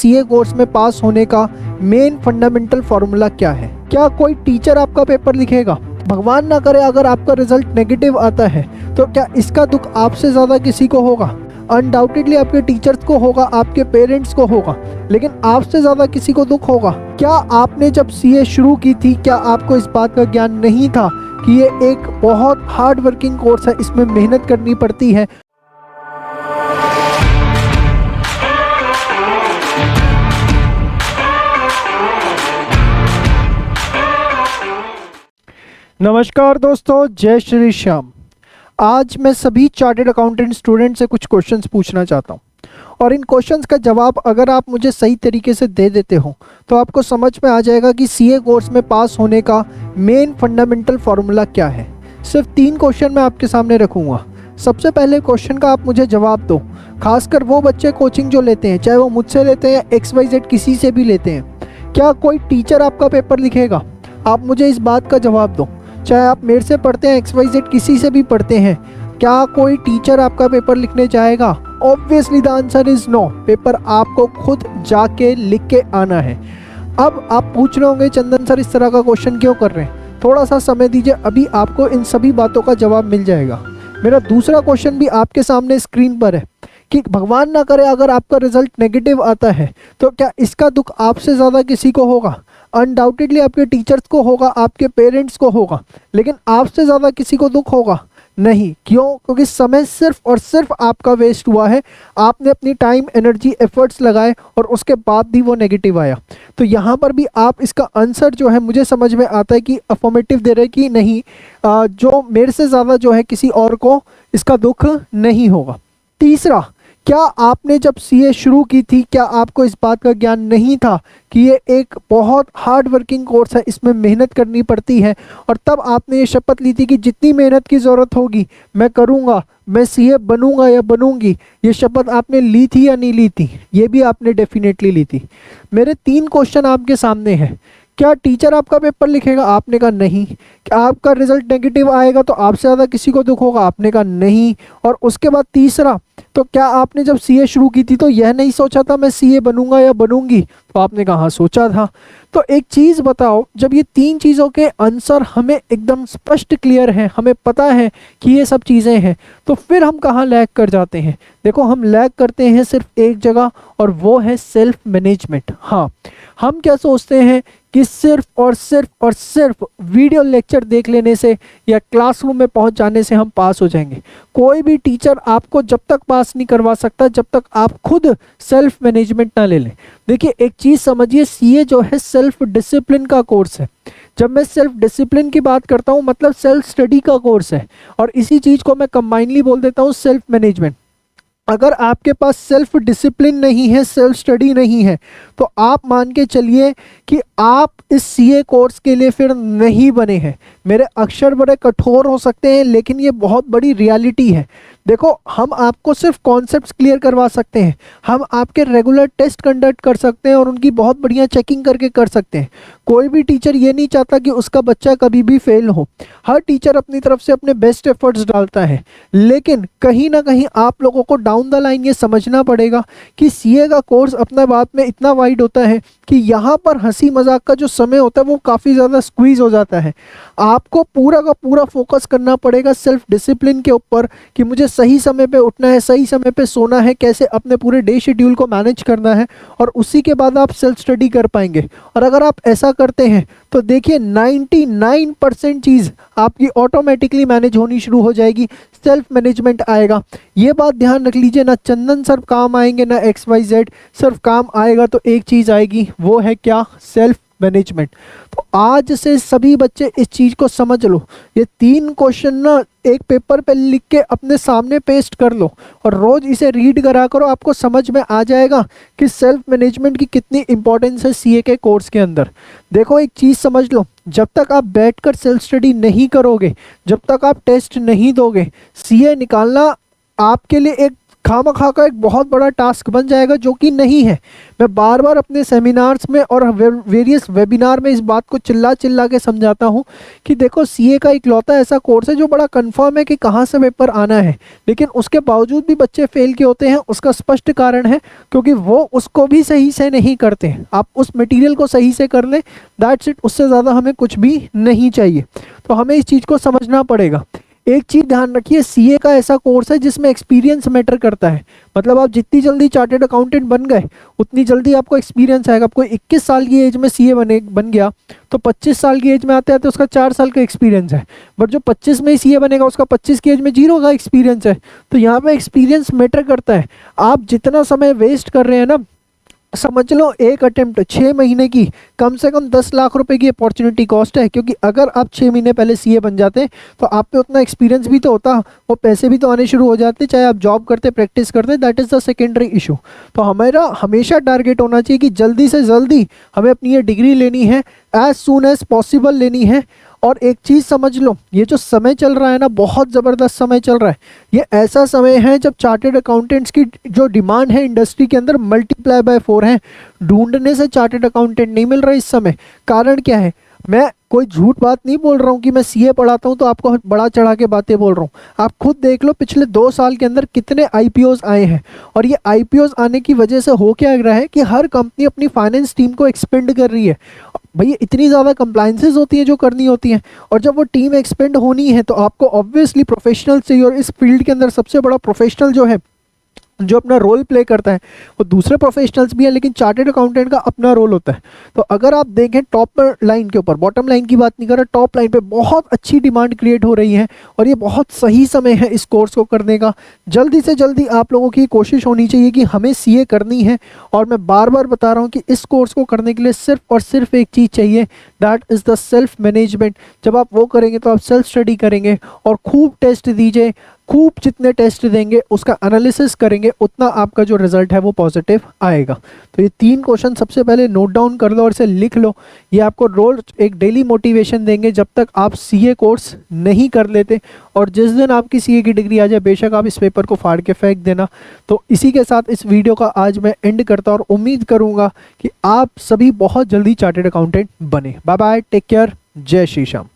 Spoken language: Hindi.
सीए कोर्स में पास होने का मेन फंडामेंटल फॉर्मूला क्या है? क्या कोई टीचर आपका पेपर लिखेगा? भगवान ना करे अगर आपका रिजल्ट नेगेटिव आता है तो क्या इसका दुख आपसे ज़्यादा किसी को होगा? अनडाउटेडली आपके टीचर्स को होगा, आपके पेरेंट्स को होगा, लेकिन आपसे ज़्यादा किसी को दुख होगा? क्या आपने जब सीए शुरू की थी, क्या आपको इस बात का ज्ञान नहीं था कि ये एक बहुत हार्ड वर्किंग कोर्स है, इसमें मेहनत करनी पड़ती है? नमस्कार दोस्तों, जय श्री श्याम। आज मैं सभी चार्टर्ड अकाउंटेंट स्टूडेंट से कुछ क्वेश्चंस पूछना चाहता हूं और इन क्वेश्चंस का जवाब अगर आप मुझे सही तरीके से दे देते हो तो आपको समझ में आ जाएगा कि सीए कोर्स में पास होने का मेन फंडामेंटल फार्मूला क्या है। सिर्फ 3 क्वेश्चन मैं आपके सामने रखूँगा। सबसे पहले क्वेश्चन का आप मुझे जवाब दो, खासकर वो बच्चे कोचिंग जो लेते हैं, चाहे वो मुझसे लेते हैं, XYZ किसी से भी लेते हैं, क्या कोई टीचर आपका पेपर लिखेगा? आप मुझे इस बात का जवाब दो। चाहे आप मेरे से पढ़ते हैं, XYZ किसी से भी पढ़ते हैं, क्या कोई टीचर आपका पेपर लिखने जाएगा? Obviously the answer is no. Paper आपको खुद जाके लिख के आना है। अब आप पूछ रहे होंगे, चंदन सर इस तरह का क्वेश्चन क्यों कर रहे हैं? थोड़ा सा समय दीजिए, अभी आपको इन सभी बातों का जवाब मिल जाएगा। मेरा दूसरा क्वेश्चन भी आपके सामने स्क्रीन पर है कि भगवान ना करे अगर आपका रिजल्ट नेगेटिव आता है तो क्या इसका दुख आपसे ज़्यादा किसी को होगा? अनडाउटेडली आपके टीचर्स को होगा, आपके पेरेंट्स को होगा, लेकिन आपसे ज़्यादा किसी को दुख होगा नहीं। क्यों? क्योंकि समय सिर्फ और सिर्फ आपका वेस्ट हुआ है। आपने अपनी टाइम, एनर्जी, एफर्ट्स लगाए और उसके बाद भी वो नेगेटिव आया। तो यहाँ पर भी आप इसका आंसर जो है, मुझे समझ में आता है कि अफर्मेटिव दे रहे कि नहीं, जो मेरे से ज़्यादा जो है किसी और को इसका दुख नहीं होगा। तीसरा, क्या आपने जब सीए शुरू की थी, क्या आपको इस बात का ज्ञान नहीं था कि ये एक बहुत हार्ड वर्किंग कोर्स है, इसमें मेहनत करनी पड़ती है, और तब आपने ये शपथ ली थी कि जितनी मेहनत की ज़रूरत होगी मैं करूँगा, मैं सीए बनूंगा या बनूंगी? ये शपथ आपने ली थी या नहीं ली थी? ये भी आपने डेफिनेटली ली थी। मेरे 3 क्वेश्चन आपके सामने हैं। क्या टीचर आपका पेपर लिखेगा? आपने कहा नहीं। क्या आपका रिजल्ट नेगेटिव आएगा तो आपसे ज़्यादा किसी को दुख होगा? आपने कहा नहीं। और उसके बाद तीसरा, तो क्या आपने जब सीए शुरू की थी तो यह नहीं सोचा था मैं सीए बनूंगा या बनूंगी? तो आपने कहा हाँ, सोचा था। तो एक चीज़ बताओ, जब ये 3 चीज़ों के आंसर हमें एकदम स्पष्ट क्लियर हैं, हमें पता है कि ये सब चीज़ें हैं, तो फिर हम कहाँ लैग कर जाते हैं? देखो, हम लैग करते हैं सिर्फ एक जगह, और वो है सेल्फ मैनेजमेंट। हाँ, हम क्या सोचते हैं कि सिर्फ और सिर्फ वीडियो लेक्चर देख लेने से या क्लासरूम में पहुंच जाने से हम पास हो जाएंगे। कोई भी टीचर आपको जब तक पास नहीं करवा सकता जब तक आप खुद सेल्फ मैनेजमेंट ना ले लें। देखिए, एक चीज़ समझिए, सीए जो है सेल्फ डिसिप्लिन का कोर्स है। जब मैं सेल्फ डिसिप्लिन की बात करता हूँ, मतलब सेल्फ स्टडी का कोर्स है, और इसी चीज़ को मैं कंबाइनली बोल देता हूँ सेल्फ मैनेजमेंट। अगर आपके पास सेल्फ डिसिप्लिन नहीं है, सेल्फ स्टडी नहीं है, तो आप मान के चलिए कि आप इस सीए कोर्स के लिए फिर नहीं बने हैं। मेरे अक्षर बड़े कठोर हो सकते हैं, लेकिन ये बहुत बड़ी रियलिटी है। देखो, हम आपको सिर्फ कॉन्सेप्ट्स क्लियर करवा सकते हैं, हम आपके रेगुलर टेस्ट कंडक्ट कर सकते हैं और उनकी बहुत बढ़िया चेकिंग करके कर सकते हैं। कोई भी टीचर ये नहीं चाहता कि उसका बच्चा कभी भी फेल हो। हर टीचर अपनी तरफ से अपने बेस्ट एफर्ट्स डालता है, लेकिन कहीं ना कहीं आप लोगों को डाउन द लाइन ये समझना पड़ेगा कि सीए का कोर्स अपना बात में इतना वाइड होता है कि यहाँ पर हंसी मजाक का जो समय होता है वो काफ़ी ज़्यादा स्क्वीज हो जाता है। आपको पूरा का पूरा फोकस करना पड़ेगा सेल्फ डिसिप्लिन के ऊपर कि मुझे सही समय पे उठना है, सही समय पे सोना है, कैसे अपने पूरे डे शेड्यूल को मैनेज करना है, और उसी के बाद आप सेल्फ स्टडी कर पाएंगे। और अगर आप ऐसा करते हैं तो देखिए 99% चीज़ आपकी ऑटोमेटिकली मैनेज होनी शुरू हो जाएगी, सेल्फ मैनेजमेंट आएगा। ये बात ध्यान रख लीजिए, ना चंदन सर काम आएंगे ना XYZ, सिर्फ काम आएगा तो एक चीज़ आएगी, वो है क्या? Self management. तो आज से सभी बच्चे इस चीज़ को समझ लो। ये 3 क्वेश्चन ना एक पेपर पे लिख के अपने सामने पेस्ट कर लो और रोज़ इसे रीड करा करो, आपको समझ में आ जाएगा कि सेल्फ मैनेजमेंट की कितनी इंपॉर्टेंस है सीए के कोर्स के अंदर। देखो, एक चीज़ समझ लो, जब तक आप बैठकर सेल्फ स्टडी नहीं करोगे, जब तक आप टेस्ट नहीं दोगे, सीए निकालना आपके लिए एक खामखा का एक बहुत बड़ा टास्क बन जाएगा, जो कि नहीं है। मैं बार बार अपने सेमिनार्स में और वेरियस वेबिनार में इस बात को चिल्ला चिल्ला के समझाता हूँ कि देखो सीए का इकलौता ऐसा कोर्स है जो बड़ा कंफर्म है कि कहाँ से पेपर आना है, लेकिन उसके बावजूद भी बच्चे फेल के होते हैं। उसका स्पष्ट कारण है क्योंकि वो उसको भी सही से नहीं करते हैं। आप उस मटेरियल को सही से कर लें, दैट्स इट, उससे ज़्यादा हमें कुछ भी नहीं चाहिए। तो हमें इस चीज़ को समझना पड़ेगा। एक चीज़ ध्यान रखिए, सीए का ऐसा कोर्स है जिसमें एक्सपीरियंस मैटर करता है। मतलब आप जितनी जल्दी चार्टेड अकाउंटेंट बन गए उतनी जल्दी आपको एक्सपीरियंस आएगा। आपको 21 साल की एज में सीए बन गया तो 25 साल की एज में आते आते उसका 4 साल का एक्सपीरियंस है। बट जो 25 में ही सीए बनेगा उसका 25 की एज में 0 का एक्सपीरियंस है। तो यहाँ पे एक्सपीरियंस मैटर करता है। आप जितना समय वेस्ट कर रहे हैं ना, समझ लो एक अटेम्प्ट 6 महीने की कम से कम 10 लाख रुपए की अपॉर्चुनिटी कॉस्ट है। क्योंकि अगर आप 6 महीने पहले सीए बन जाते तो आप पे उतना एक्सपीरियंस भी तो होता, वो पैसे भी तो आने शुरू हो जाते, चाहे आप जॉब करते प्रैक्टिस करते। That is the secondary issue. तो हमारा हमेशा टारगेट होना चाहिए कि जल्दी से जल्दी हमें अपनी ये डिग्री लेनी है, एज सून एज पॉसिबल लेनी है। और एक चीज़ समझ लो, ये जो समय चल रहा है ना, बहुत ज़बरदस्त समय चल रहा है। ये ऐसा समय है जब चार्टेड अकाउंटेंट्स की जो डिमांड है इंडस्ट्री के अंदर मल्टीप्लाई बाय 4 है। ढूंढने से चार्टेड अकाउंटेंट नहीं मिल रहा इस समय। कारण क्या है? मैं कोई झूठ बात नहीं बोल रहा हूँ कि मैं सीए पढ़ाता हूँ तो आपको बड़ा चढ़ा के बातें बोल रहा हूँ। आप खुद देख लो पिछले 2 साल के अंदर कितने आईपीओज आए हैं। और ये आईपीओज आने की वजह से हो क्या रहा है कि हर कंपनी अपनी फाइनेंस टीम को एक्सपेंड कर रही है। भैया इतनी ज़्यादा कंप्लाइंसेस होती हैं जो करनी होती हैं, और जब वो टीम एक्सपेंड होनी है तो आपको ऑब्वियसली प्रोफेशनल चाहिए। और इस फील्ड के अंदर सबसे बड़ा प्रोफेशनल जो है, जो अपना रोल प्ले करता है, वो दूसरे प्रोफेशनल्स भी हैं, लेकिन चार्टेड अकाउंटेंट का अपना रोल होता है। तो अगर आप देखें टॉप लाइन के ऊपर, बॉटम लाइन की बात नहीं कर रहा, टॉप लाइन पे बहुत अच्छी डिमांड क्रिएट हो रही है। और ये बहुत सही समय है इस कोर्स को करने का। जल्दी से जल्दी आप लोगों की कोशिश होनी चाहिए कि हमें सीए करनी है। और मैं बार बार बता रहा हूँ कि इस कोर्स को करने के लिए सिर्फ और सिर्फ एक चीज़ चाहिए, that is the self management. जब आप वो करेंगे तो आप सेल्फ स्टडी करेंगे और खूब टेस्ट दीजिए। खूब जितने टेस्ट देंगे उसका एनालिसिस करेंगे उतना आपका जो रिजल्ट है वो पॉजिटिव आएगा। तो ये 3 क्वेश्चन सबसे पहले नोट डाउन कर लो और इसे लिख लो। ये आपको रोज एक डेली मोटिवेशन देंगे जब तक आप सीए कोर्स नहीं कर लेते। और जिस दिन आपकी सीए की डिग्री आ जाए बेशक आप इस पेपर को फाड़ के फेंक देना। तो इसी के साथ इस वीडियो का आज मैं एंड करता और उम्मीद करूँगा कि आप सभी बहुत जल्दी चार्टेड अकाउंटेंट बने। बाय बाय, टेक केयर, जय श्री श्याम।